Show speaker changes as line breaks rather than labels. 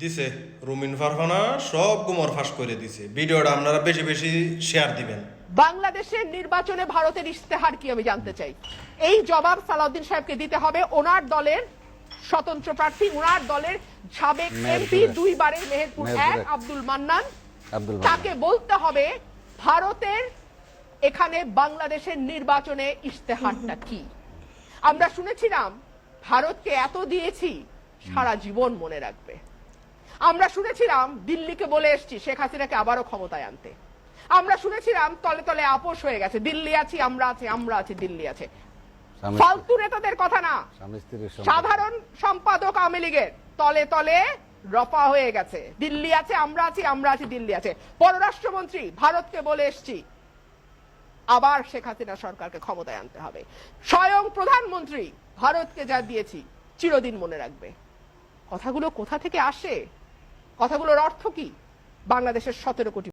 দিছে রুমিন ফারহানা সব গুমর ফাঁস করে দিছে। ভিডিওটা আপনারা বেশি বেশি শেয়ার দিবেন।
বাংলাদেশের নির্বাচনে ভারতের ইশতেহার কি আমি জানতে চাই। এই জবাব সালাউদ্দিন সাহেবকে দিতে হবে। ওনার দলের স্বতন্ত্র প্রার্থী, ওনার দলের সাবেক এমপি, 2 বারের মেহেরপুর 1 আব্দুল মান্নান, তাকে বলতে হবে ভারতের এখানে বাংলাদেশের নির্বাচনে ইশতেহারটা কি। আমরা শুনেছিলাম ভারতকে এত দিয়েছি সারা জীবন মনে রাখবে। আমরা শুনেছিলাম দিল্লিকে বলে এসছি শেখ হাসিনাকে আবারও ক্ষমতায় আনতে। আমরা শুনেছিলাম তলে তলে আপোষ হয়ে গেছে, দিল্লি আছি আমরা আছি, আমরা আছি দিল্লি আছে। ফালতু নেতাদের কথা না, সাধারণ সম্পাদক আওয়ামী লীগের তলে তলে রফা হয়ে গেছে, দিল্লি আছে আমরা আছি, আমরা আছি দিল্লি আছে। পররাষ্ট্রমন্ত্রী ভারতকে বলে এসছি আবার শেখ হাসিনা সরকারকে ক্ষমতায় আনতে হবে। স্বয়ং প্রধানমন্ত্রী ভারতকে যা দিয়েছি চিরদিন মনে রাখবে। কথাগুলো কোথা থেকে আসে? কথাগুলোর অর্থ কি? বাংলাদেশের 17 কোটি